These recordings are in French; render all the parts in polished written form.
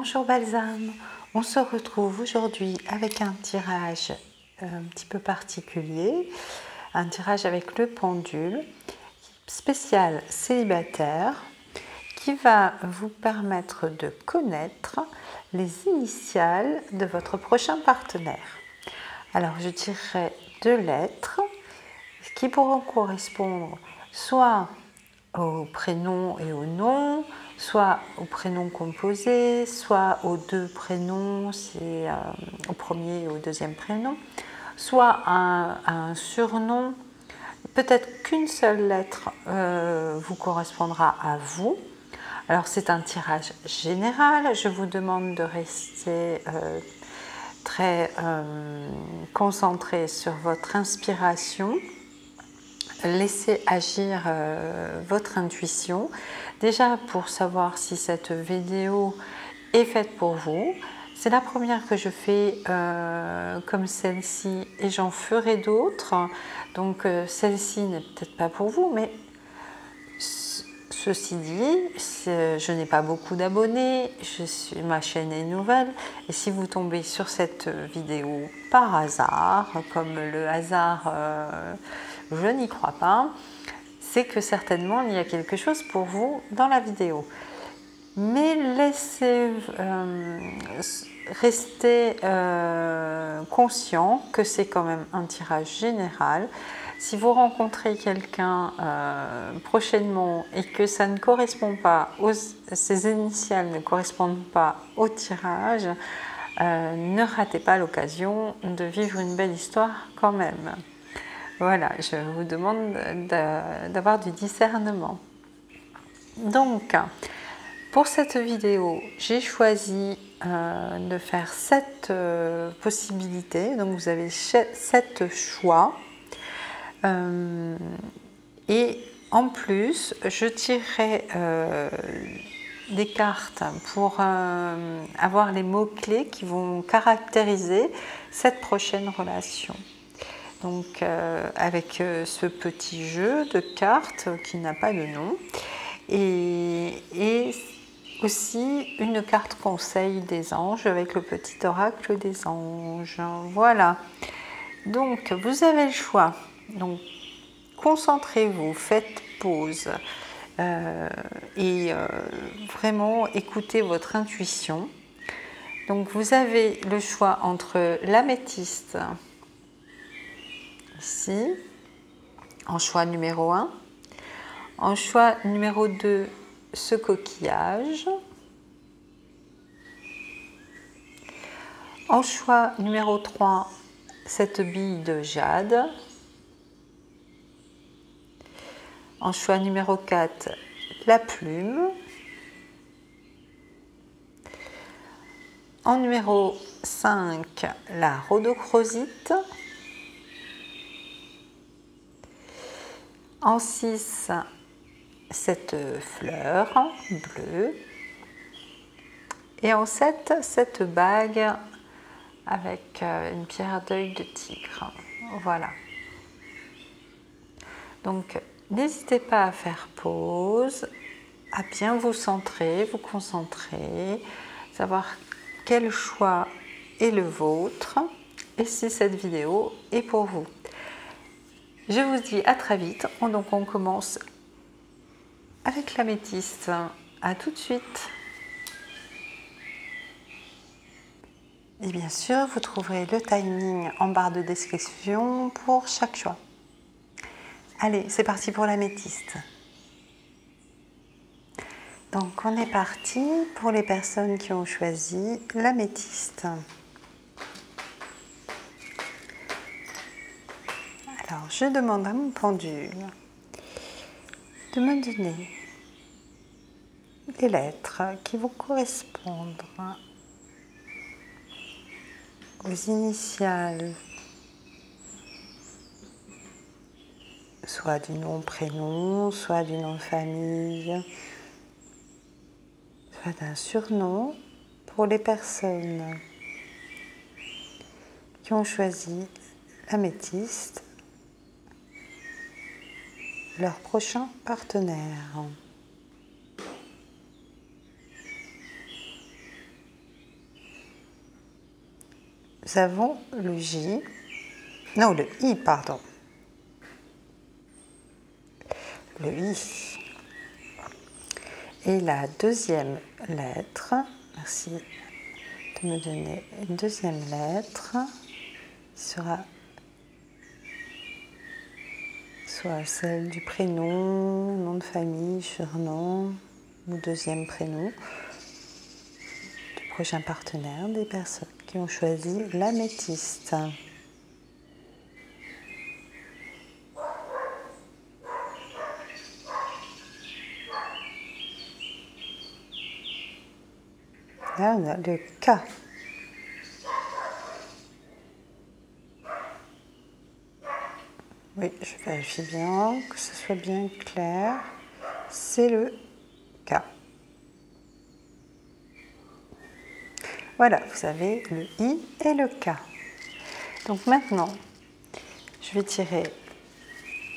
Bonjour Balsam, on se retrouve aujourd'hui avec un tirage un petit peu particulier, un tirage avec le pendule spécial célibataire qui va vous permettre de connaître les initiales de votre prochain partenaire. Alors je tirerai 2 lettres qui pourront correspondre soit au prénom et au nom, soit au prénom composé, soit aux 2 prénoms, c'est au premier et au deuxième prénom, soit un surnom. Peut-être qu'une seule lettre vous correspondra à vous. Alors c'est un tirage général, je vous demande de rester très concentré sur votre inspiration. Laissez agir votre intuition, déjà pour savoir si cette vidéo est faite pour vous. C'est la première que je fais comme celle-ci et j'en ferai d'autres. Donc celle-ci n'est peut-être pas pour vous, mais ceci dit, je n'ai pas beaucoup d'abonnés, ma chaîne est nouvelle et si vous tombez sur cette vidéo par hasard, comme le hasard je n'y crois pas, c'est que certainement il y a quelque chose pour vous dans la vidéo. Mais laissez rester conscient que c'est quand même un tirage général. Si vous rencontrez quelqu'un prochainement et que ça ne correspond pas, ces initiales ne correspondent pas au tirage, ne ratez pas l'occasion de vivre une belle histoire quand même. Voilà, je vous demande d'avoir du discernement. Donc, pour cette vidéo, j'ai choisi de faire 7 possibilités. Donc, vous avez 7 choix. Et en plus, je tirerai des cartes pour avoir les mots-clés qui vont caractériser cette prochaine relation. Donc avec ce petit jeu de cartes qui n'a pas de nom et aussi une carte conseil des anges avec le petit oracle des anges. Voilà, donc vous avez le choix. Donc concentrez-vous, faites pause et vraiment écoutez votre intuition. Donc vous avez le choix entre l'améthyste ici, en choix numéro 1, en choix numéro 2, ce coquillage, en choix numéro 3, cette bille de jade, en choix numéro 4, la plume, en numéro 5, la rhodochrosite, en 6, cette fleur bleue et en 7, cette bague avec une pierre d'œil de tigre. Voilà. Donc n'hésitez pas à faire pause, à bien vous centrer, vous concentrer, savoir quel choix est le vôtre et si cette vidéo est pour vous. Je vous dis à très vite. Donc on commence avec l'améthyste. À tout de suite. Et bien sûr, vous trouverez le timing en barre de description pour chaque choix. Allez, c'est parti pour l'améthyste. Donc on est parti pour les personnes qui ont choisi l'améthyste. Alors, je demande à mon pendule de me donner des lettres qui vont correspondre aux initiales, soit du nom, prénom, soit du nom de famille, soit d'un surnom pour les personnes qui ont choisi l'améthyste, leur prochain partenaire. nous avons le J, non le I, pardon. Le I. Et la deuxième lettre, merci de me donner une deuxième lettre, sera soit celle du prénom, nom de famille, surnom, ou deuxième prénom du prochain partenaire, des personnes qui ont choisi l'améthyste. Là, on a le K. Oui, je vérifie bien, que ce soit bien clair. C'est le K. Voilà, vous avez le I et le K. Donc maintenant, je vais tirer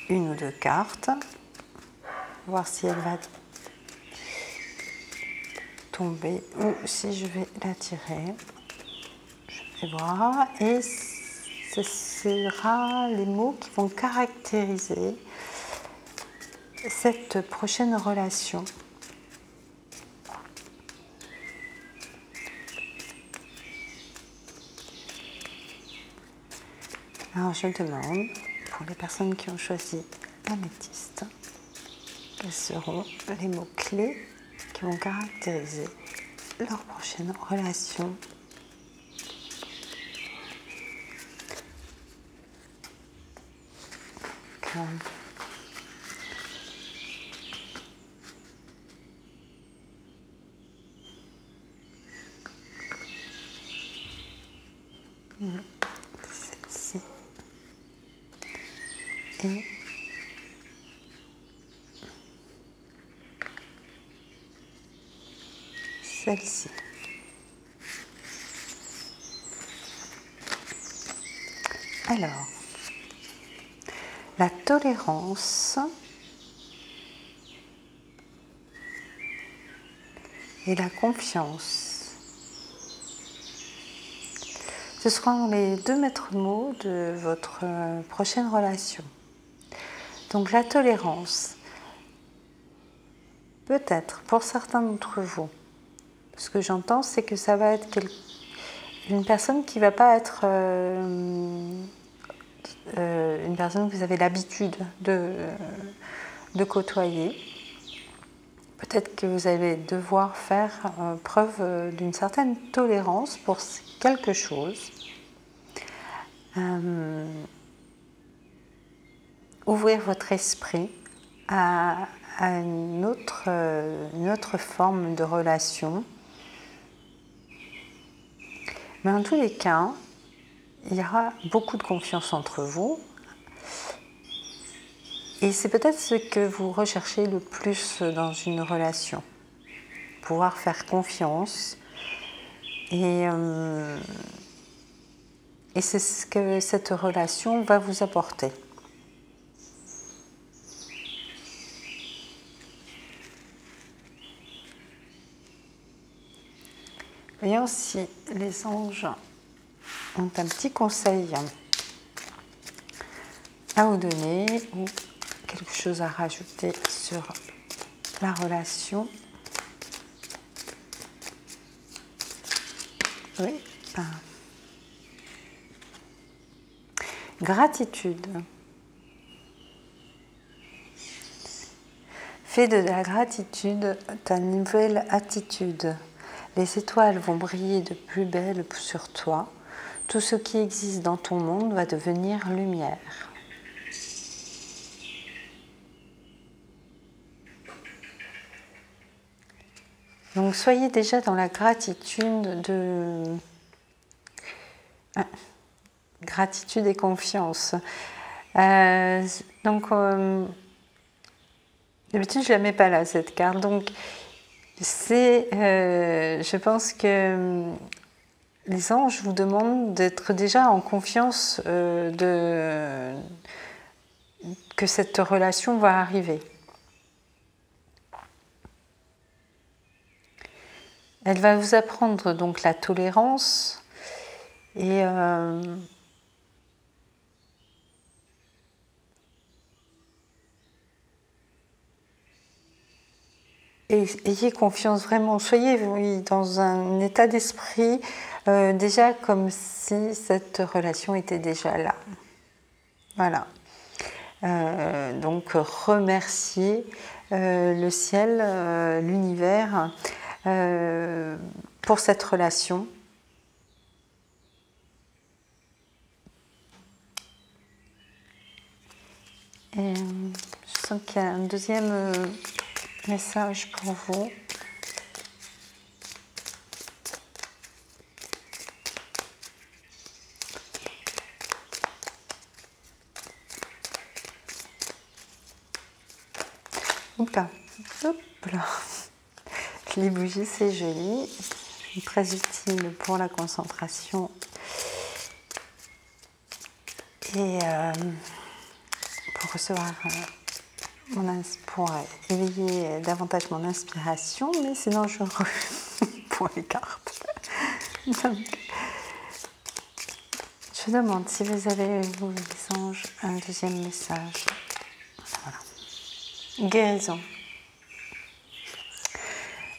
une ou deux cartes, voir si elle va tomber ou si je vais la tirer. Je vais voir. Et ce sera les mots qui vont caractériser cette prochaine relation. Alors je demande, pour les personnes qui ont choisi l'améthyste, quels seront les mots-clés qui vont caractériser leur prochaine relation. Celle-ci et celle-ci. Alors, la tolérance et la confiance. Ce seront les deux maîtres mots de votre prochaine relation. Donc la tolérance, peut-être pour certains d'entre vous, ce que j'entends, c'est que ça va être une personne qui ne va pas être une personne que vous avez l'habitude de côtoyer. Peut-être que vous allez devoir faire preuve d'une certaine tolérance pour quelque chose. Ouvrir votre esprit à une autre forme de relation. Mais en tous les cas, il y aura beaucoup de confiance entre vous. Et c'est peut-être ce que vous recherchez le plus dans une relation. Pouvoir faire confiance. Et c'est ce que cette relation va vous apporter. Voyons si les anges ont un petit conseil à vous donner ou quelque chose à rajouter sur la relation. Oui. Gratitude. Fais de la gratitude ta nouvelle attitude. Les étoiles vont briller de plus belle sur toi. Tout ce qui existe dans ton monde va devenir lumière. Donc soyez déjà dans la gratitude gratitude et confiance. D'habitude je la mets pas là cette carte. Donc je pense que les anges vous demandent d'être déjà en confiance que cette relation va arriver. Elle va vous apprendre donc la tolérance Et ayez confiance vraiment, soyez dans un état d'esprit déjà comme si cette relation était déjà là. Voilà. Donc remerciez le ciel, l'univers pour cette relation. Et je sens qu'il y a un deuxième message pour vous. Oula, hop là. Les bougies, c'est joli, très utile pour la concentration et pour recevoir, pour éveiller davantage mon inspiration, mais c'est dangereux pour les cartes. Donc, je demande si vous avez, vous les anges, un deuxième message. Voilà. Guérison.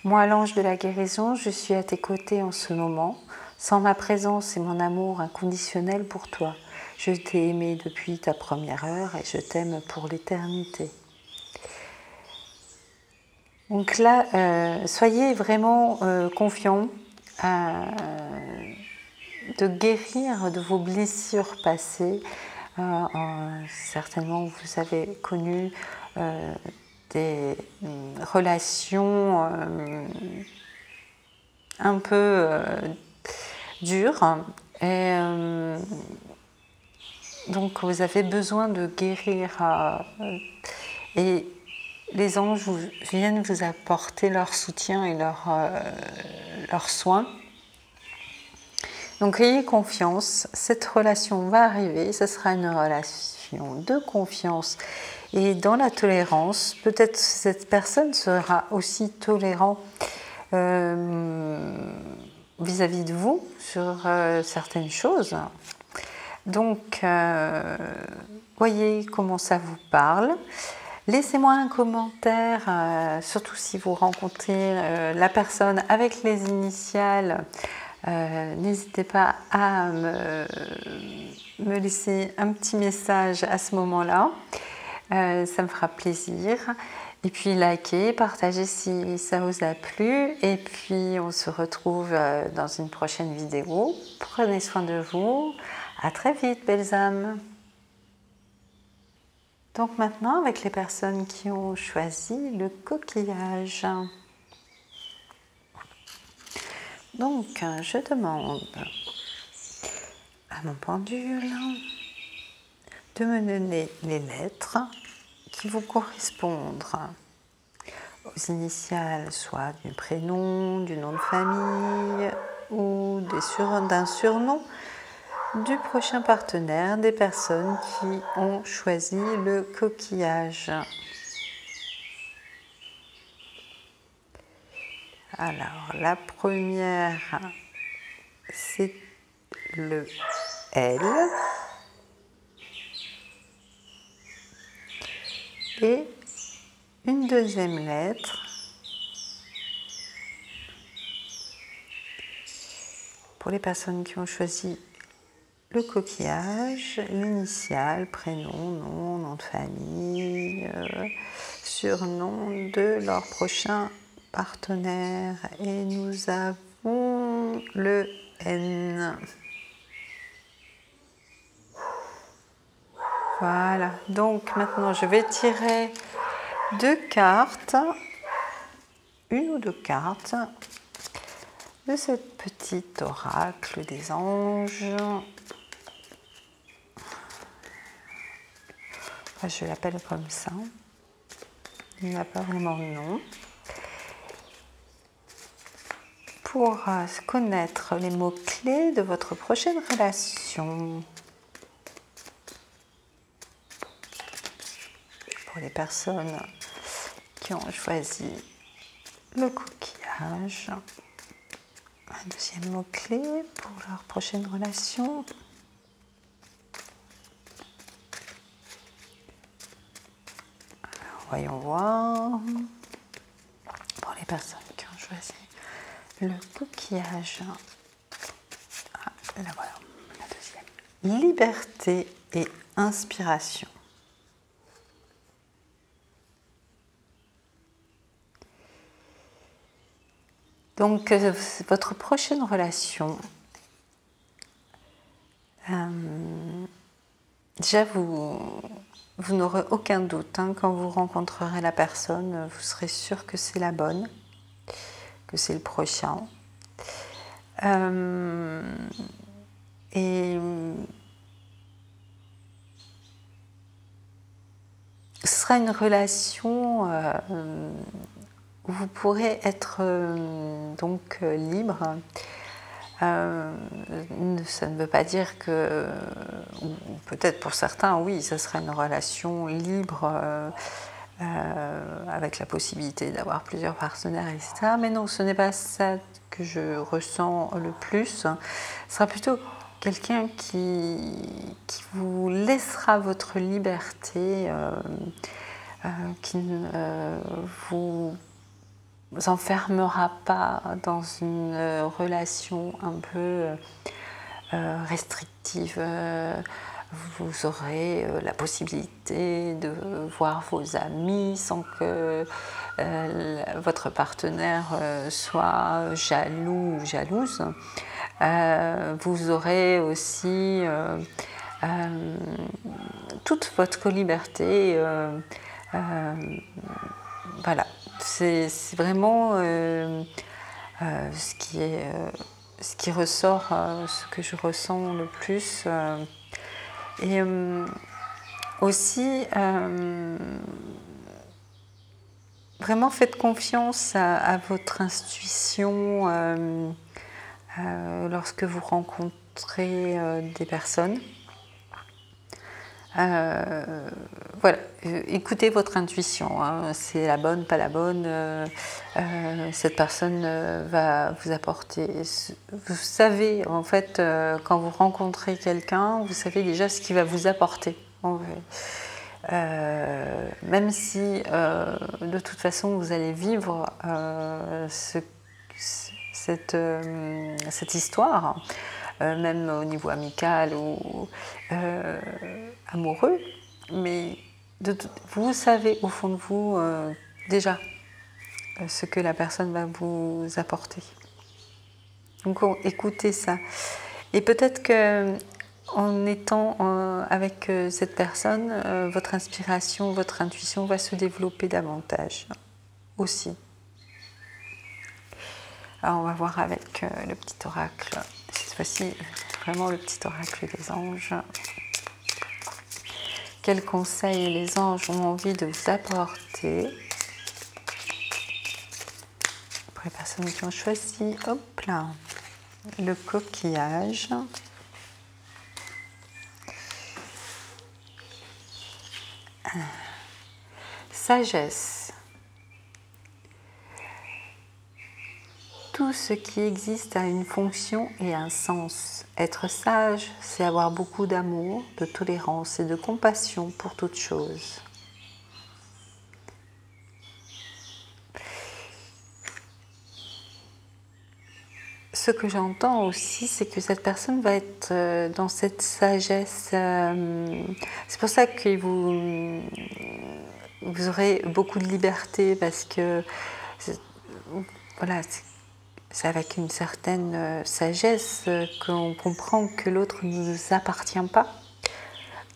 Moi, l'ange de la guérison, je suis à tes côtés en ce moment, sans ma présence et mon amour inconditionnel pour toi. Je t'ai aimé depuis ta première heure et je t'aime pour l'éternité. Donc là, soyez vraiment confiants de guérir de vos blessures passées. Certainement, vous avez connu des relations un peu dures et donc vous avez besoin de guérir et les anges viennent vous apporter leur soutien et leur soin. Donc ayez confiance, cette relation va arriver, ce sera une relation de confiance et dans la tolérance. Peut-être cette personne sera aussi tolérant vis-à-vis de vous sur certaines choses. Donc voyez comment ça vous parle. Laissez-moi un commentaire, surtout si vous rencontrez la personne avec les initiales. N'hésitez pas à me laisser un petit message à ce moment-là. Ça me fera plaisir. Et puis likez, partagez si ça vous a plu. Et puis on se retrouve dans une prochaine vidéo. Prenez soin de vous. À très vite, belles âmes. Donc maintenant, avec les personnes qui ont choisi le coquillage. Donc, je demande à mon pendule de me donner les lettres qui vont correspondre aux initiales, soit du prénom, du nom de famille ou d'un surnom du prochain partenaire, des personnes qui ont choisi le coquillage. Alors, la première, c'est le L. Et une deuxième lettre pour les personnes qui ont choisi le coquillage, l'initiale, prénom, nom de famille, surnom de leur prochain partenaire. Et nous avons le N. Voilà, donc maintenant je vais tirer deux cartes, une ou deux cartes de cette petite oracle des anges. Enfin, je l'appelle comme ça, il n'a pas vraiment de nom. Pour connaître les mots-clés de votre prochaine relation. Pour les personnes qui ont choisi le coquillage. un deuxième mot-clé pour leur prochaine relation. Alors, voyons voir. Pour les personnes qui ont choisi le coquillage. Ah, là voilà, la deuxième. Liberté et inspiration. Donc, votre prochaine relation, déjà vous n'aurez aucun doute, hein, quand vous rencontrerez la personne, vous serez sûr que c'est la bonne, que c'est le prochain. Et ce sera une relation où vous pourrez être donc libre. Ça ne veut pas dire que, ou peut-être pour certains, oui, ça sera une relation libre avec la possibilité d'avoir plusieurs partenaires, etc. Mais non, ce n'est pas ça que je ressens le plus. Ce sera plutôt quelqu'un qui vous laissera votre liberté, qui ne vous enfermera pas dans une relation un peu restrictive. Vous aurez la possibilité de voir vos amis sans que votre partenaire soit jaloux ou jalouse. Vous aurez aussi toute votre liberté. Voilà, c'est vraiment ce qui ressort, ce que je ressens le plus. Et aussi, vraiment faites confiance à votre intuition lorsque vous rencontrez des personnes. Voilà, écoutez votre intuition, hein. C'est la bonne, pas la bonne. Cette personne va vous apporter. Vous savez, en fait, quand vous rencontrez quelqu'un, vous savez déjà ce qu'il va vous apporter. Même si, de toute façon, vous allez vivre cette histoire. Même au niveau amical ou amoureux, mais vous savez au fond de vous déjà ce que la personne va vous apporter. Donc écoutez ça. Et peut-être que en étant avec cette personne, votre inspiration, votre intuition va se développer davantage aussi. Alors on va voir avec le petit oracle. Cette fois-ci, vraiment le petit oracle des anges. Quels conseils les anges ont envie de vous apporter pour les personnes qui ont choisi, hop là, le coquillage. Sagesse. Tout ce qui existe a une fonction et un sens. Être sage, c'est avoir beaucoup d'amour, de tolérance et de compassion pour toute chose. Ce que j'entends aussi, c'est que cette personne va être dans cette sagesse. C'est pour ça que vous aurez beaucoup de liberté, parce que voilà, c'est avec une certaine sagesse qu'on comprend que l'autre ne nous appartient pas,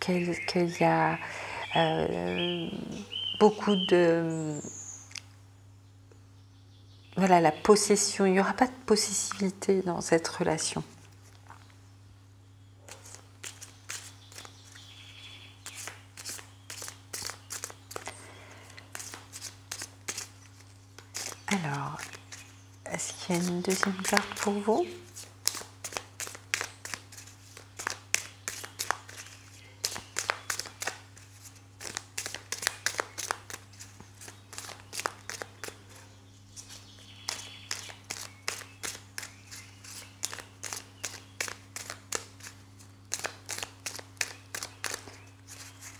qu'il y a beaucoup de... Voilà, la possession, il n'y aura pas de possessivité dans cette relation. Alors, est-ce qu'il y a une deuxième carte pour vous ?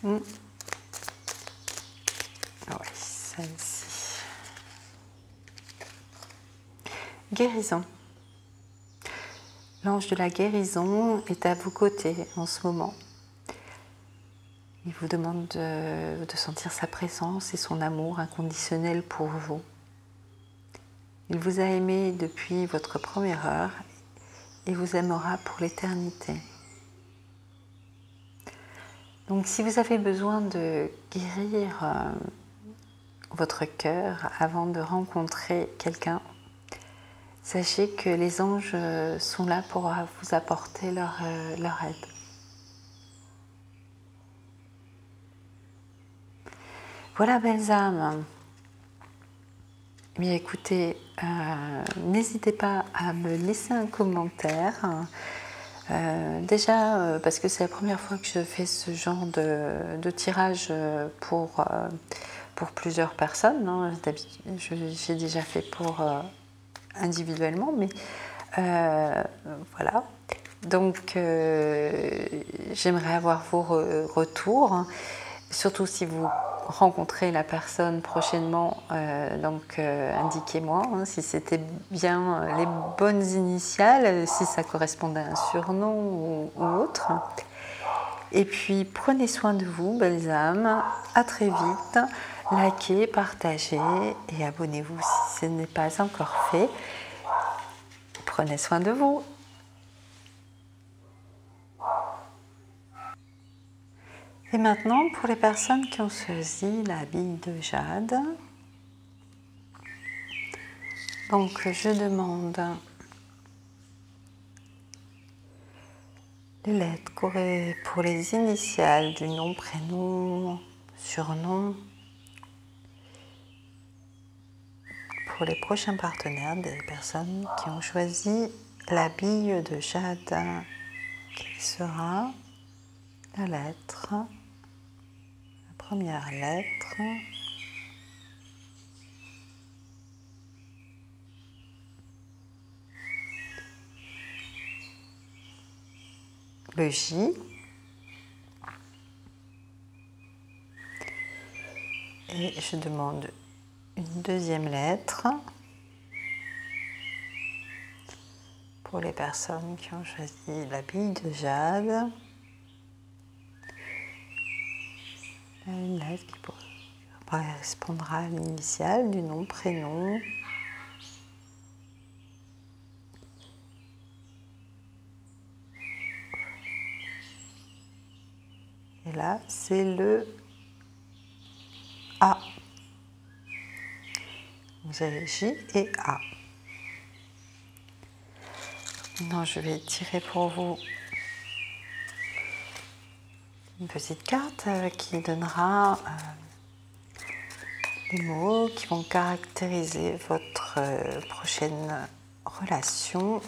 Oui, celle-ci. Guérison. L'ange de la guérison est à vos côtés en ce moment. Il vous demande de sentir sa présence et son amour inconditionnel pour vous. Il vous a aimé depuis votre première heure et vous aimera pour l'éternité. Donc si vous avez besoin de guérir votre cœur avant de rencontrer quelqu'un, sachez que les anges sont là pour vous apporter leur aide. Voilà, belles âmes. Bien écoutez, n'hésitez pas à me laisser un commentaire. Déjà, parce que c'est la première fois que je fais ce genre de tirage pour plusieurs personnes. Hein. J'ai déjà fait pour individuellement, mais voilà. Donc, j'aimerais avoir vos retours, hein. Surtout si vous rencontrez la personne prochainement, indiquez-moi hein, si c'était bien les bonnes initiales, si ça correspondait à un surnom ou autre. Et puis prenez soin de vous, belles âmes, à très vite, likez, partagez et abonnez-vous si ce n'est pas encore fait. Prenez soin de vous. Et maintenant, pour les personnes qui ont choisi la bille de jade, donc je demande les lettres pour les initiales du nom, prénom, surnom, pour les prochains partenaires des personnes qui ont choisi la bille de jade. Quelle sera la lettre? La première lettre. Le J. Et je demande une deuxième lettre pour les personnes qui ont choisi la bille de jade. Une lettre qui correspondra à l'initiale du nom, prénom. Et là, c'est le A. Vous avez J et A. Maintenant, je vais tirer pour vous une petite carte qui donnera les mots qui vont caractériser votre prochaine relation.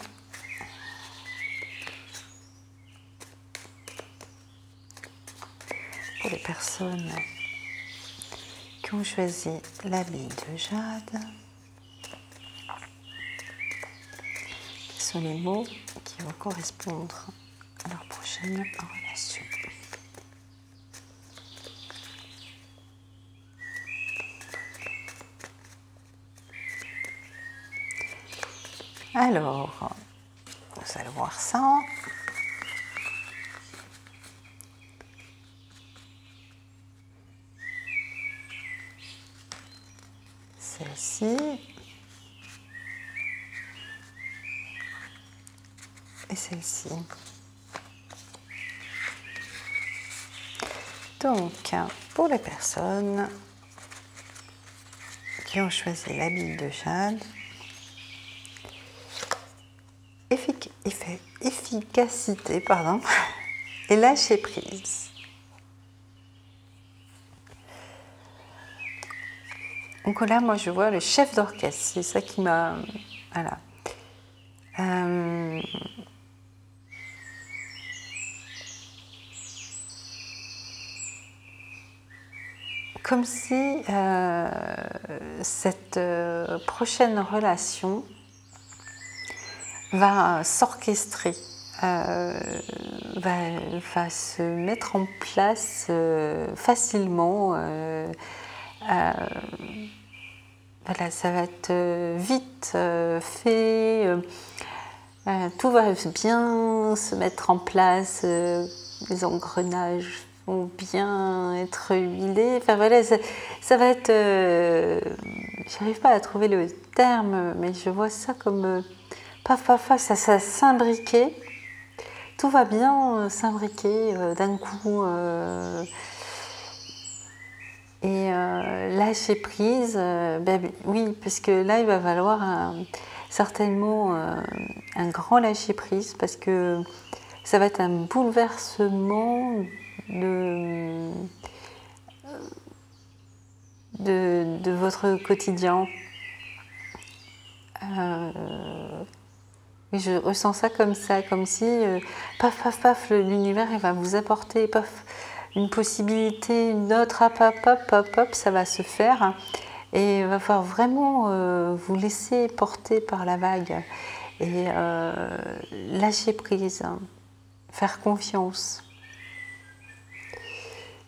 Pour les personnes qui ont choisi la bille de jade, quels sont les mots qui vont correspondre à leur prochaine relation? Alors, vous allez voir ça. Celle-ci. Et celle-ci. Donc, pour les personnes qui ont choisi la bille de jade, efficacité, pardon, et lâcher prise. Donc là, moi, je vois le chef d'orchestre. C'est ça qui m'a... Voilà. Comme si cette prochaine relation va s'orchestrer va se mettre en place facilement. Voilà, ça va être vite fait, tout va bien se mettre en place, les engrenages vont bien être huilés. Enfin voilà, ça va être. J'arrive pas à trouver le terme, mais je vois ça comme paf paf paf, ça s'imbriquer. Tout va bien s'imbriquer d'un coup. Et lâcher prise, ben oui, parce que là, il va falloir certainement un grand lâcher prise, parce que ça va être un bouleversement de votre quotidien. Oui, je ressens ça, comme si, paf, paf, paf, l'univers il va vous apporter, paf, une possibilité, une autre, hop, hop, hop, hop, hop, ça va se faire. Et il va falloir vraiment vous laisser porter par la vague et lâcher prise, faire confiance.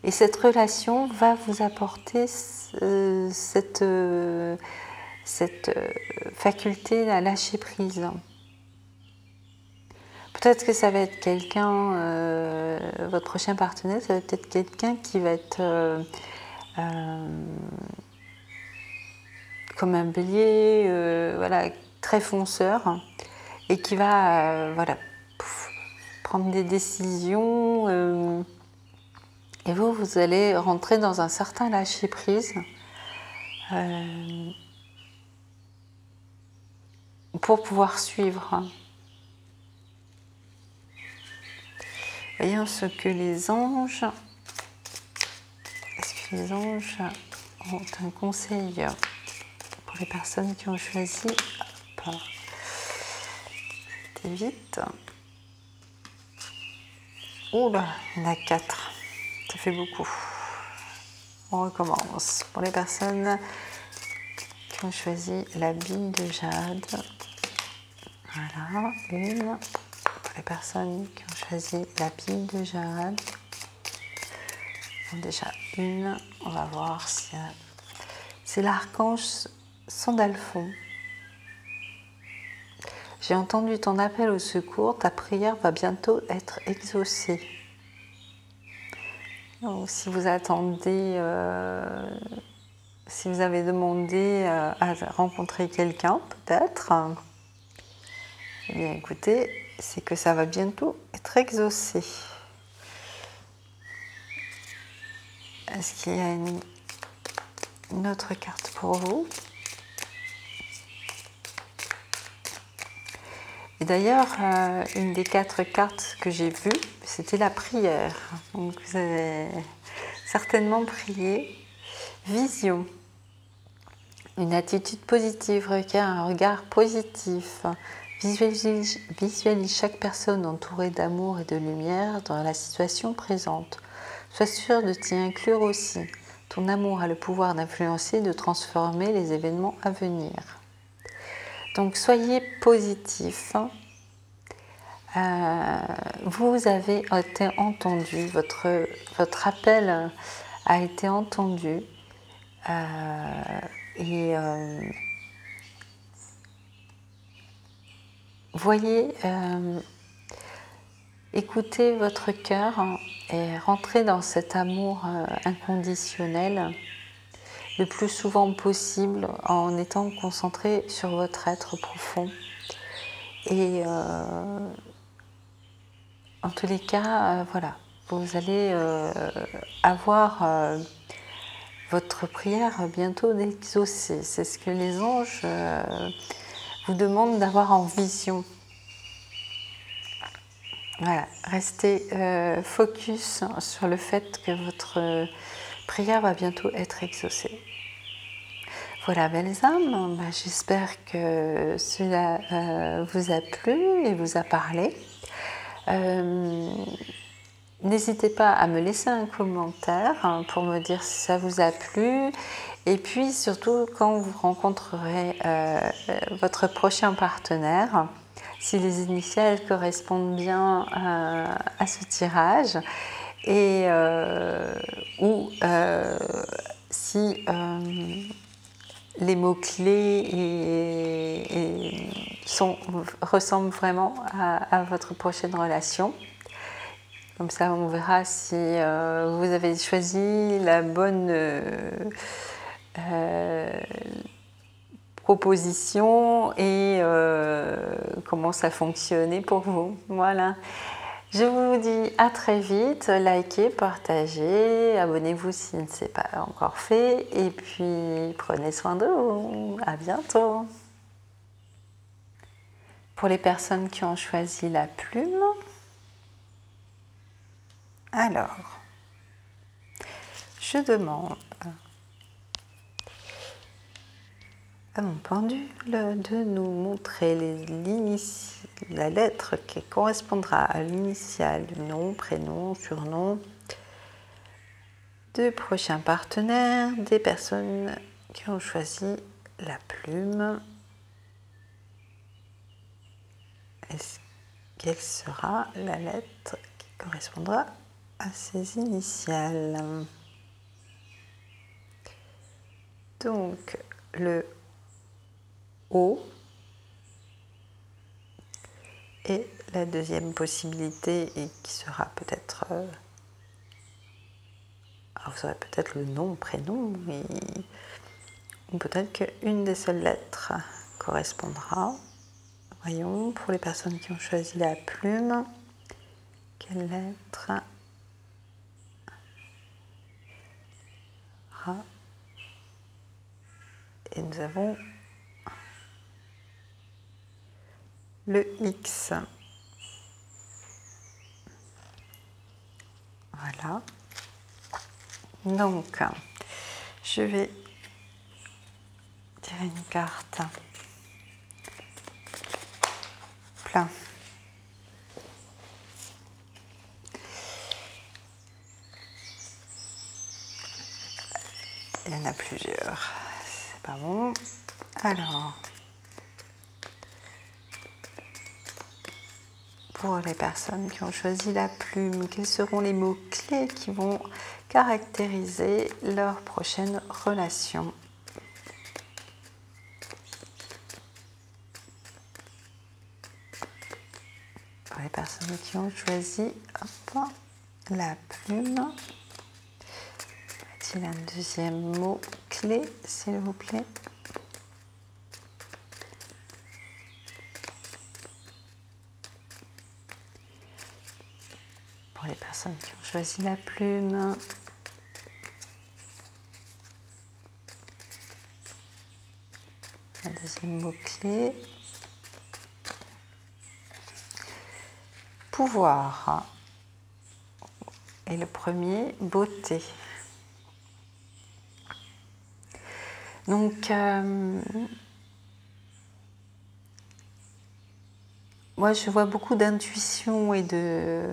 Et cette relation va vous apporter cette faculté à lâcher prise. Peut-être que ça va être quelqu'un, votre prochain partenaire, ça va être quelqu'un qui va être comme un bélier, voilà, très fonceur, et qui va voilà, prendre des décisions, et vous allez rentrer dans un certain lâcher-prise pour pouvoir suivre. Voyons ce que les anges, est-ce que les anges ont un conseil pour les personnes qui ont choisi, c'était vite, oula, il y en a 4, ça fait beaucoup, on recommence. Pour les personnes qui ont choisi la bille de jade, voilà, une. Pour les personnes qui ont choisi la bille de jade, déjà une, on va voir si c'est l'archange Sandalphon. J'ai entendu ton appel au secours, ta prière va bientôt être exaucée. Donc, si vous attendez, si vous avez demandé à rencontrer quelqu'un, peut-être, eh bien écoutez, c'est que ça va bientôt être exaucé. Est-ce qu'il y a une autre carte pour vous? Et d'ailleurs, une des 4 cartes que j'ai vues, c'était la prière. Donc vous avez certainement prié. Vision. Une attitude positive requiert un regard positif. Visualise chaque personne entourée d'amour et de lumière dans la situation présente. Sois sûr de t'y inclure aussi. Ton amour a le pouvoir d'influencer et de transformer les événements à venir. Donc soyez positif. Vous avez été entendu, votre appel a été entendu. Voyez, écoutez votre cœur et rentrez dans cet amour inconditionnel le plus souvent possible en étant concentré sur votre être profond. Et en tous les cas, voilà, vous allez avoir votre prière bientôt exaucée. C'est ce que les anges vous demandent d'avoir en vision. Voilà, restez focus sur le fait que votre prière va bientôt être exaucée. Voilà, belles âmes, j'espère que cela vous a plu et vous a parlé. N'hésitez pas à me laisser un commentaire pour me dire si ça vous a plu. Et puis surtout, quand vous rencontrerez votre prochain partenaire, si les initiales correspondent bien à ce tirage et ou si les mots-clés ressemblent vraiment à votre prochaine relation. Comme ça, on verra si vous avez choisi la bonne proposition et comment ça fonctionnait pour vous. Voilà. Je vous dis à très vite. Likez, partagez, abonnez-vous si ce n'est pas encore fait. Et puis, prenez soin de vous. À bientôt. Pour les personnes qui ont choisi la plume, alors, je demande à mon pendule de nous montrer la lettre qui correspondra à l'initiale du nom, prénom, surnom de prochains partenaires, des personnes qui ont choisi la plume. Quelle sera la lettre qui correspondra à ces initiales? Donc, le O et la deuxième possibilité, et qui sera peut-être... alors vous aurez peut-être le nom, prénom, ou peut-être qu'une des seules lettres correspondra. Voyons, pour les personnes qui ont choisi la plume, quelle lettre A? Et nous avons le X. Voilà. Donc, je vais tirer une carte plein. Il y en a plusieurs. C'est pas bon. Alors, pour les personnes qui ont choisi la plume, quels seront les mots-clés qui vont caractériser leur prochaine relation? Pour les personnes qui ont choisi la plume, y a-t-il un deuxième mot-clé, s'il vous plaît? Pour les personnes qui ont choisi la plume, un deuxième mot-clé. Pouvoir. Et le premier, beauté. Donc, moi je vois beaucoup d'intuition et de...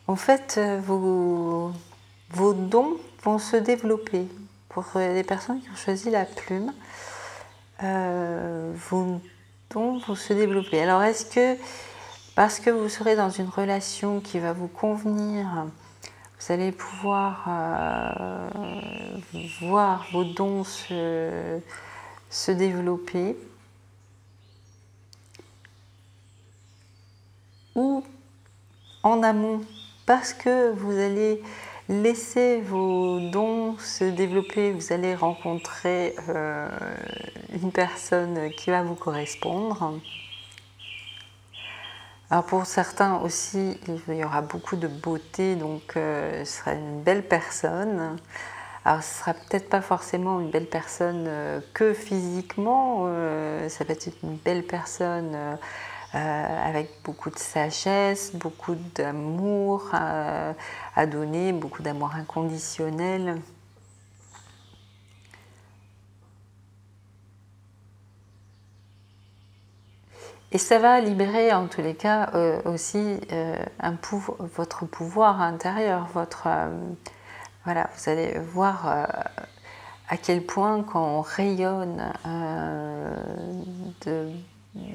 En fait, vos dons vont se développer. Pour les personnes qui ont choisi la plume, vos dons vont se développer. Alors, est-ce que, parce que vous serez dans une relation qui va vous convenir, vous allez pouvoir voir vos dons se développer, ou en amont, parce que vous allez laisser vos dons se développer, vous allez rencontrer une personne qui va vous correspondre. Alors pour certains aussi, il y aura beaucoup de beauté, donc ce sera une belle personne. Alors ce ne sera peut-être pas forcément une belle personne que physiquement, ça va être une belle personne avec beaucoup de sagesse, beaucoup d'amour à donner, beaucoup d'amour inconditionnel. Et ça va libérer en tous les cas aussi votre pouvoir intérieur, voilà, vous allez voir à quel point quand on rayonne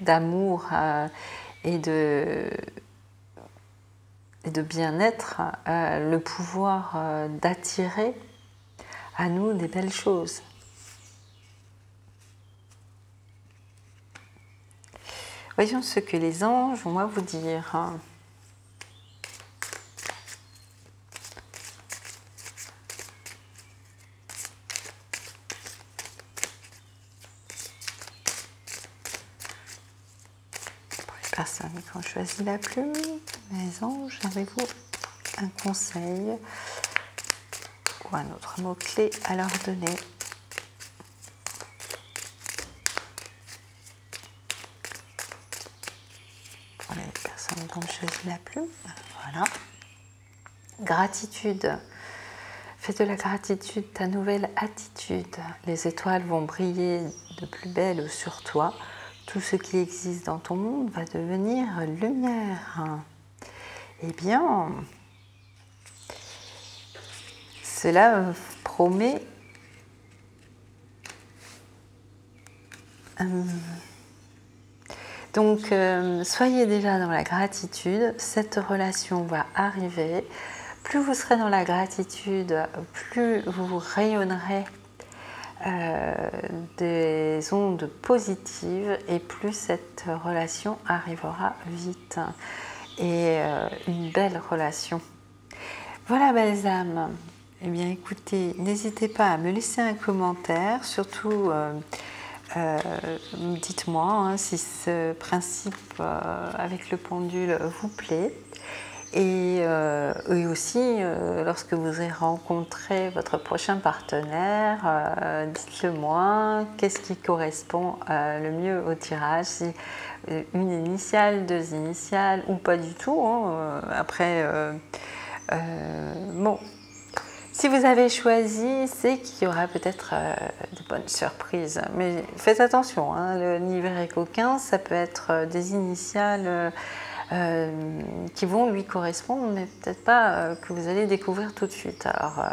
d'amour et de bien-être, le pouvoir d'attirer à nous des belles choses. Voyons ce que les anges vont à vous dire. Personnes qui ont choisi la plume, les anges, avez-vous un conseil ou un autre mot-clé à leur donner? Pour les personnes qui ont choisi la plume, voilà. Gratitude. Fais de la gratitude ta nouvelle attitude. Les étoiles vont briller de plus belle sur toi. Tout ce qui existe dans ton monde va devenir lumière. Eh bien, cela promet donc soyez déjà dans la gratitude, cette relation va arriver. Plus vous serez dans la gratitude, plus vous rayonnerez des ondes positives et plus cette relation arrivera vite. Et une belle relation. Voilà, belles âmes. Eh bien, écoutez, n'hésitez pas à me laisser un commentaire, surtout dites-moi hein, si ce principe avec le pendule vous plaît. Et aussi, lorsque vous aurez rencontré votre prochain partenaire, dites-le moi, qu'est-ce qui correspond le mieux au tirage, si une initiale, deux initiales ou pas du tout. Hein, après, bon, si vous avez choisi, c'est qu'il y aura peut-être de bonnes surprises. Mais faites attention, hein, l'univers est coquin, ça peut être des initiales qui vont lui correspondre, mais peut-être pas que vous allez découvrir tout de suite. Alors,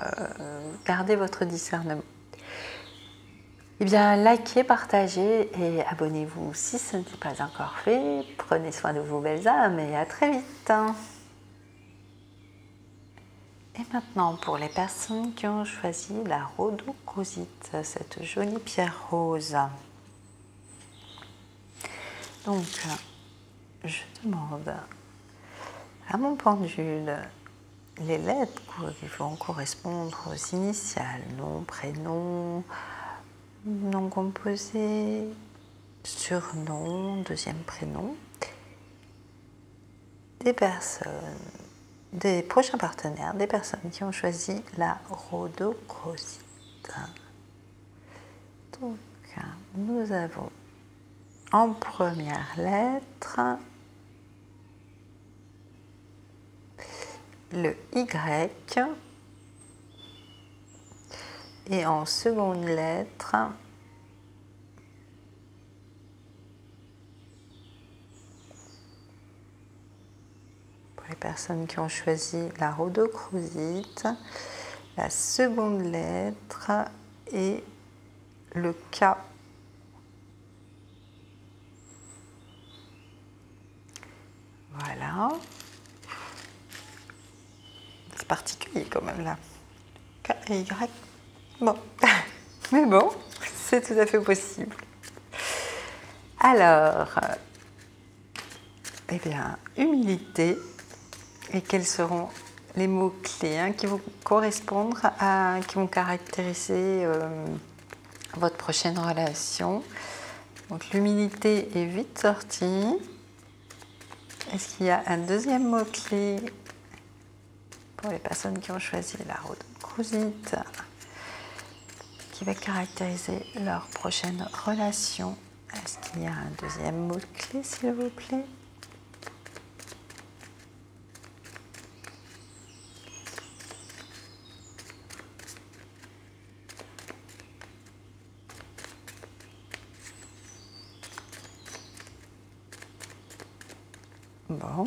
gardez votre discernement. Eh bien, likez, partagez et abonnez-vous si ce n'est pas encore fait. Prenez soin de vos belles âmes et à très vite. Et maintenant, pour les personnes qui ont choisi la rhodochrosite, cette jolie pierre rose. Donc, je demande à mon pendule les lettres qui vont correspondre aux initiales, nom, prénom, nom composé, surnom, deuxième prénom, des personnes, des prochains partenaires, des personnes qui ont choisi la rhodochrosite. Donc, nous avons en première lettre le Y et en seconde lettre pour les personnes qui ont choisi la rhodochrosite, la seconde lettre est le K. Voilà. C'est particulier quand même là. K et Y. Bon. Mais bon, c'est tout à fait possible. Alors, eh bien, humilité. Et quels seront les mots-clés hein, qui vont correspondre à, qui vont caractériser votre prochaine relation. Donc l'humilité est vite sortie. Est-ce qu'il y a un deuxième mot-clé pour les personnes qui ont choisi la rhodochrosite qui va caractériser leur prochaine relation? Est-ce qu'il y a un deuxième mot-clé, s'il vous plaît? Bon.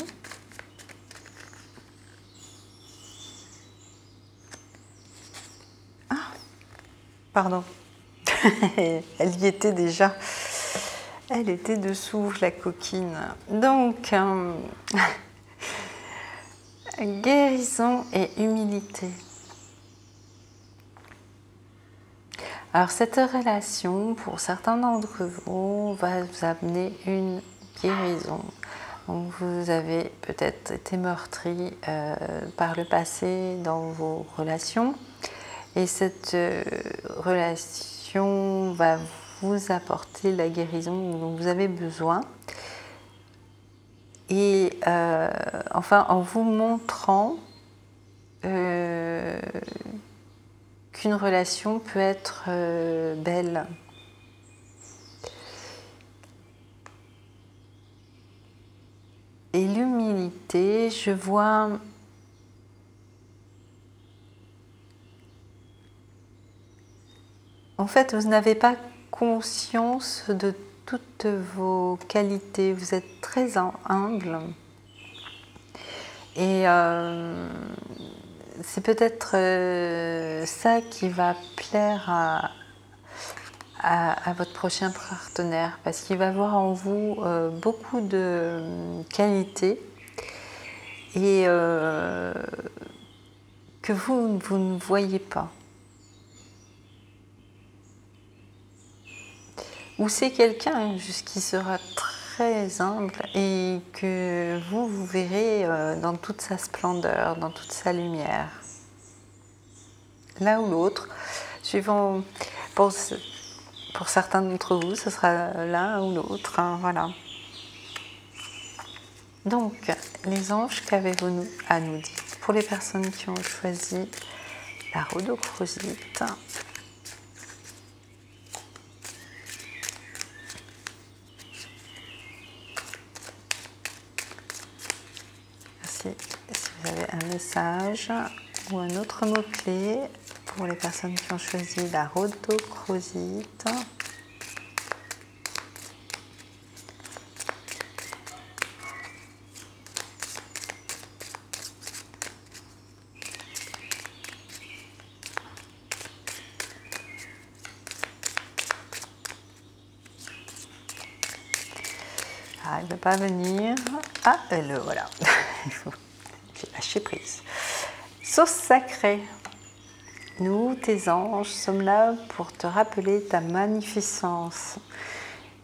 Ah, pardon. Elle y était déjà. Elle était dessous, la coquine. Donc, guérison et humilité. Alors, cette relation, pour certains d'entre vous, va vous amener une guérison. Donc, vous avez peut-être été meurtri par le passé dans vos relations. Et cette relation va vous apporter la guérison dont vous avez besoin. Et enfin, en vous montrant qu'une relation peut être belle. Et l'humilité, je vois en fait, vous n'avez pas conscience de toutes vos qualités, vous êtes très humble. Et c'est peut-être ça qui va plaire à votre prochain partenaire, parce qu'il va voir en vous beaucoup de qualités et que vous ne voyez pas. Ou c'est quelqu'un qui sera très humble et que vous verrez dans toute sa splendeur, dans toute sa lumière. L'un ou l'autre, suivant, pour certains d'entre vous, ce sera l'un ou l'autre, hein, voilà. Donc, les anges, qu'avez-vous à nous dire? Pour les personnes qui ont choisi la rhodochrosite, si vous avez un message ou un autre mot-clé pour les personnes qui ont choisi la rhodochrosite. Ah, il ne veut pas venir. Ah, le voilà. J'ai lâché prise. Sauce sacrée. Nous, tes anges, sommes là pour te rappeler ta magnificence.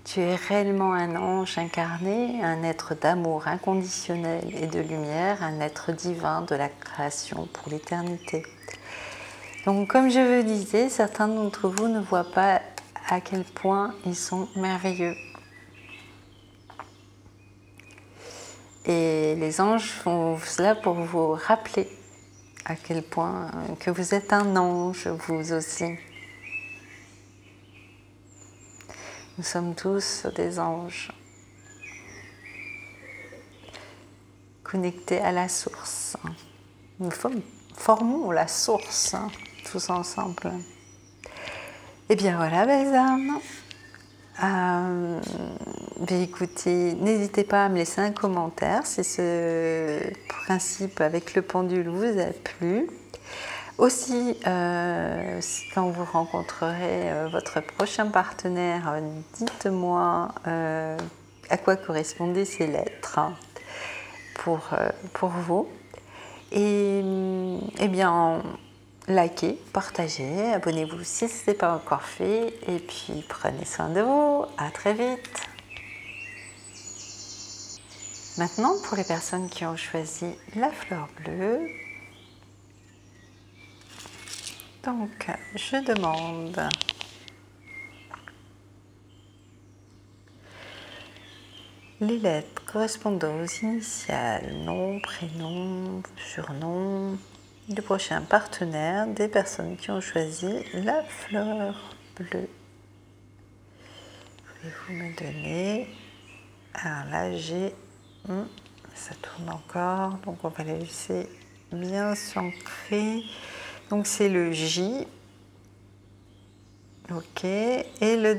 Tu es réellement un ange incarné, un être d'amour inconditionnel et de lumière, un être divin de la création pour l'éternité. Donc, comme je vous disais, certains d'entre vous ne voient pas à quel point ils sont merveilleux. Et les anges sont là pour vous rappeler à quel point que vous êtes un ange, vous aussi. Nous sommes tous des anges, connectés à la source. Nous formons la source, tous ensemble. Et bien voilà, belles âmes. Écoutez, n'hésitez pas à me laisser un commentaire si ce principe avec le pendule vous a plu. Aussi, quand vous rencontrerez votre prochain partenaire, dites-moi à quoi correspondaient ces lettres pour vous. Et bien, likez, partagez, abonnez-vous si ce n'est pas encore fait. Et puis, prenez soin de vous. À très vite. Maintenant, pour les personnes qui ont choisi la fleur bleue, donc je demande les lettres correspondant aux initiales, nom, prénom, surnom, du prochain partenaire des personnes qui ont choisi la fleur bleue. Pouvez-vous me donner? Alors là, j'ai... ça tourne encore, donc on va les laisser bien s'ancrer. Donc c'est le J. Ok. Et la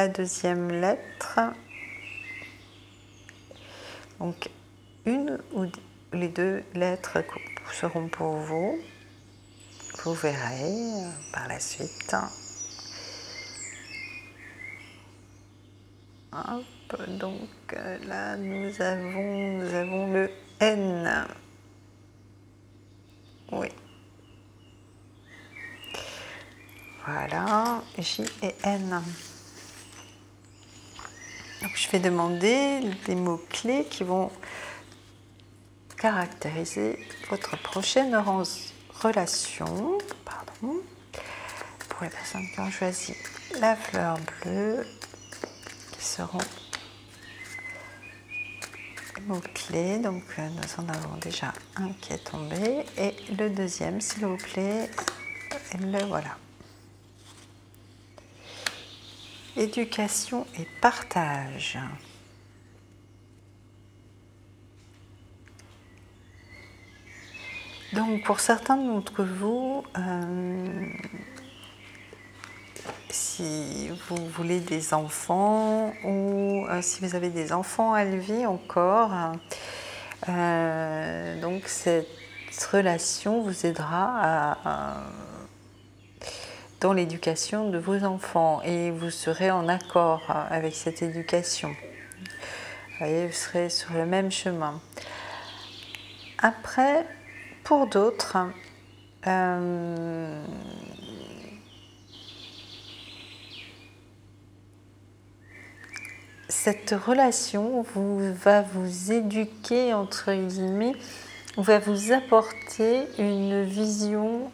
deuxième lettre. Donc une ou les deux lettres seront pour vous. Vous verrez par la suite. Hop, donc là, nous avons le N. Oui. Voilà, J et N. Donc, je vais demander des mots-clés qui vont caractériser votre prochaine relation. Pardon. Pour les personnes qui ont choisi la fleur bleue, qui seront les mots-clés. Donc, nous en avons déjà un qui est tombé. Et le deuxième, s'il vous plaît, le voilà. Éducation et partage. Donc pour certains d'entre vous, si vous voulez des enfants ou si vous avez des enfants à élever encore, donc cette relation vous aidera dans l'éducation de vos enfants et vous serez en accord avec cette éducation. Vous voyez, vous serez sur le même chemin. Après, pour d'autres, cette relation va vous éduquer, entre guillemets, va vous apporter une vision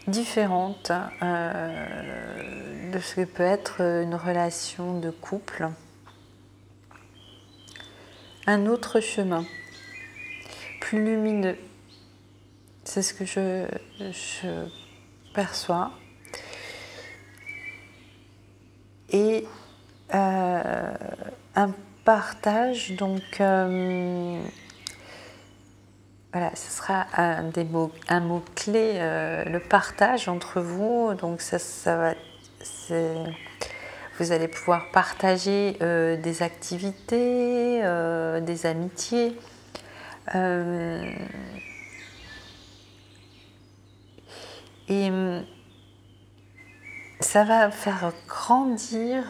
différente de ce que peut être une relation de couple. Un autre chemin, plus lumineux. C'est ce que je perçois. Et un partage, donc voilà, ce sera un mot-clé, le partage entre vous. Donc vous allez pouvoir partager des activités, des amitiés. Et ça va faire grandir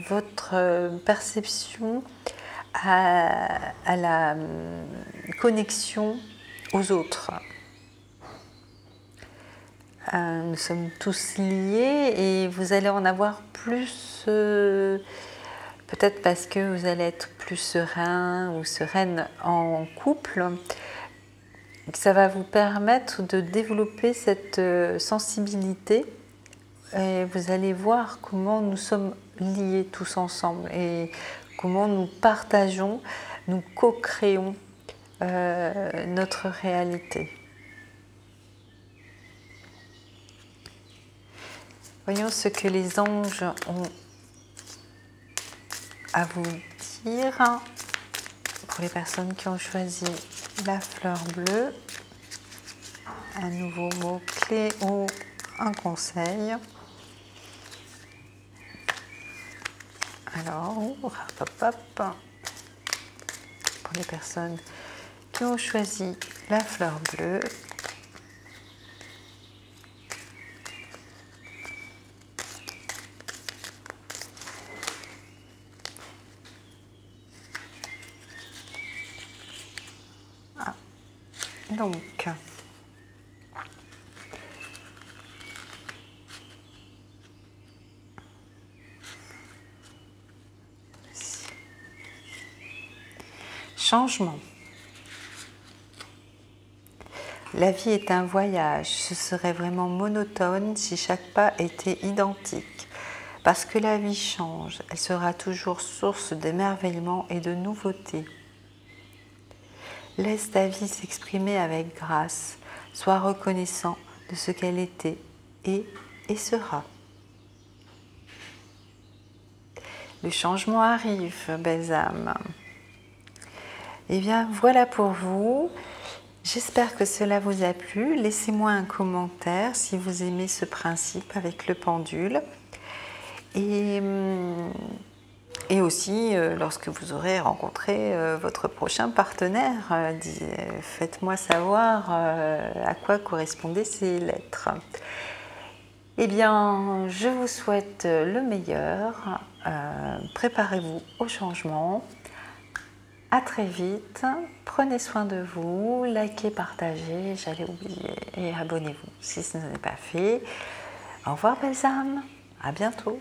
votre perception à la connexion aux autres. Nous sommes tous liés et vous allez en avoir plus, peut-être parce que vous allez être plus serein ou sereine en couple. Ça va vous permettre de développer cette sensibilité et vous allez voir comment nous sommes liés tous ensemble et comment nous partageons, nous co-créons notre réalité. Voyons ce que les anges ont à vous dire pour les personnes qui ont choisi la fleur bleue. Un nouveau mot-clé ou un conseil. Alors, hop, hop. Pour les personnes qui ont choisi la fleur bleue, donc changement. La vie est un voyage, ce serait vraiment monotone si chaque pas était identique. Parce que la vie change, elle sera toujours source d'émerveillement et de nouveautés. Laisse ta vie s'exprimer avec grâce, sois reconnaissant de ce qu'elle était et sera. Le changement arrive, belles âmes. Eh bien, voilà pour vous. J'espère que cela vous a plu. Laissez-moi un commentaire si vous aimez ce principe avec le pendule. Et aussi, lorsque vous aurez rencontré votre prochain partenaire, faites-moi savoir à quoi correspondaient ces lettres. Eh bien, je vous souhaite le meilleur. Préparez-vous au changement. À très vite. Prenez soin de vous. Likez, partagez, j'allais oublier. Et abonnez-vous si ce n'est pas fait. Au revoir, belles âmes. À bientôt.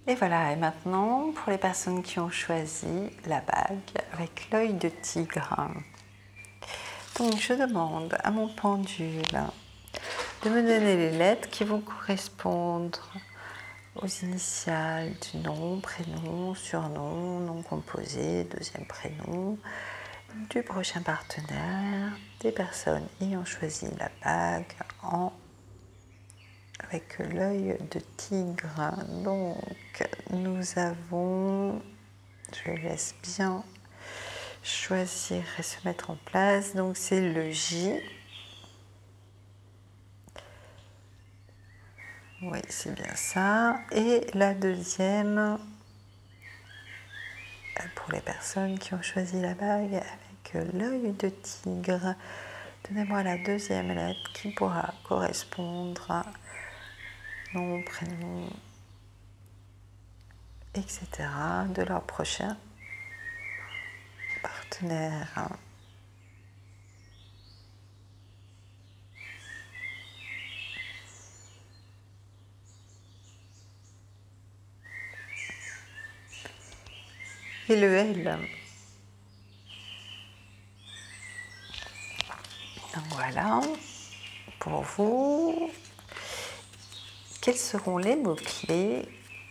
Et voilà, et maintenant, pour les personnes qui ont choisi la bague avec l'œil de tigre. Donc, je demande à mon pendule de me donner les lettres qui vont correspondre aux initiales du nom, prénom, surnom, nom composé, deuxième prénom, du prochain partenaire, des personnes ayant choisi la bague avec l'œil de tigre. Donc, nous avons, je laisse bien choisir et se mettre en place. Donc, c'est le J. Oui, c'est bien ça. Et la deuxième, pour les personnes qui ont choisi la bague avec l'œil de tigre, donnez-moi la deuxième lettre qui pourra correspondre à nom, prénom, etc. de leur prochain partenaire. Et le L. Donc voilà, pour vous, quels seront les mots-clés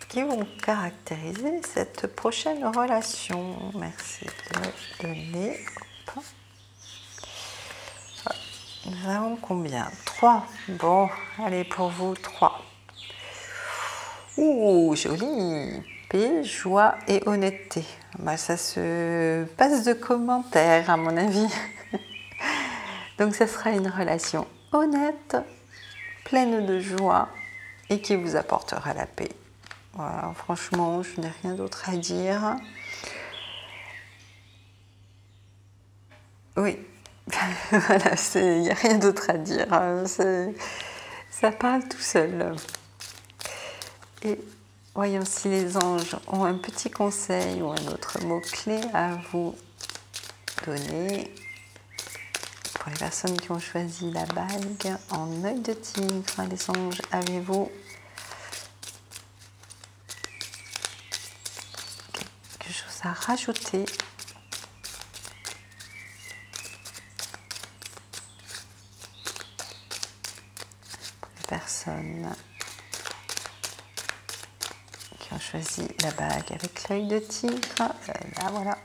qui vont caractériser cette prochaine relation? Merci de me donner. Hop. Nous avons combien? 3. Bon, allez, pour vous, 3. Ouh, joli. Paix, joie et honnêteté. Bah, ça se passe de commentaires, à mon avis. Donc, ça sera une relation honnête, pleine de joie et qui vous apportera la paix. Voilà, franchement, je n'ai rien d'autre à dire. Oui, voilà, il n'y a rien d'autre à dire. Ça parle tout seul. Et voyons si les anges ont un petit conseil ou un autre mot-clé à vous donner. Pour les personnes qui ont choisi la bague en œil de tigre, les anges, avez-vous quelque chose à rajouter? Pour les personnes qui ont choisi la bague avec l'œil de tigre, là voilà.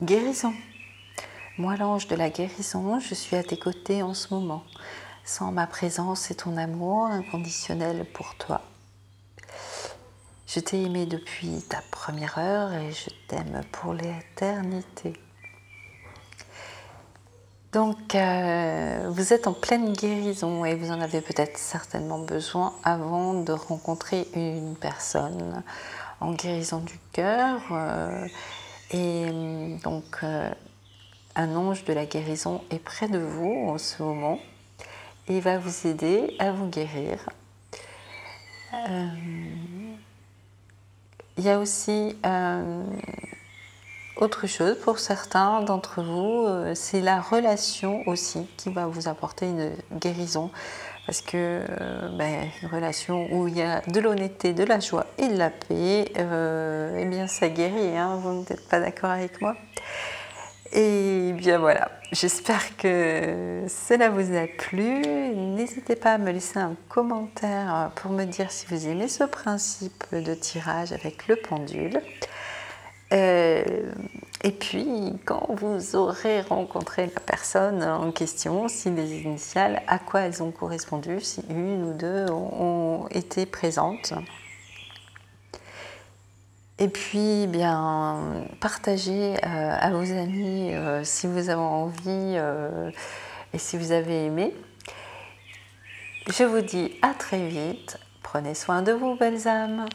Guérison. Moi, l'ange de la guérison, je suis à tes côtés en ce moment. Sans ma présence et ton amour inconditionnel pour toi. Je t'ai aimé depuis ta première heure et je t'aime pour l'éternité. Donc, vous êtes en pleine guérison et vous en avez peut-être certainement besoin avant de rencontrer une personne en guérison du cœur. Et donc, un ange de la guérison est près de vous en ce moment et il va vous aider à vous guérir. Il y a aussi autre chose pour certains d'entre vous, c'est la relation aussi qui va vous apporter une guérison. Parce que une relation où il y a de l'honnêteté, de la joie et de la paix, eh bien ça guérit, hein, vous n'êtes pas d'accord avec moi? Et bien voilà, j'espère que cela vous a plu. N'hésitez pas à me laisser un commentaire pour me dire si vous aimez ce principe de tirage avec le pendule. Et puis, quand vous aurez rencontré la personne en question, si les initiales, à quoi elles ont correspondu, si une ou deux ont été présentes. Et puis, bien, partagez à vos amis si vous avez envie et si vous avez aimé. Je vous dis à très vite. Prenez soin de vous, belles âmes.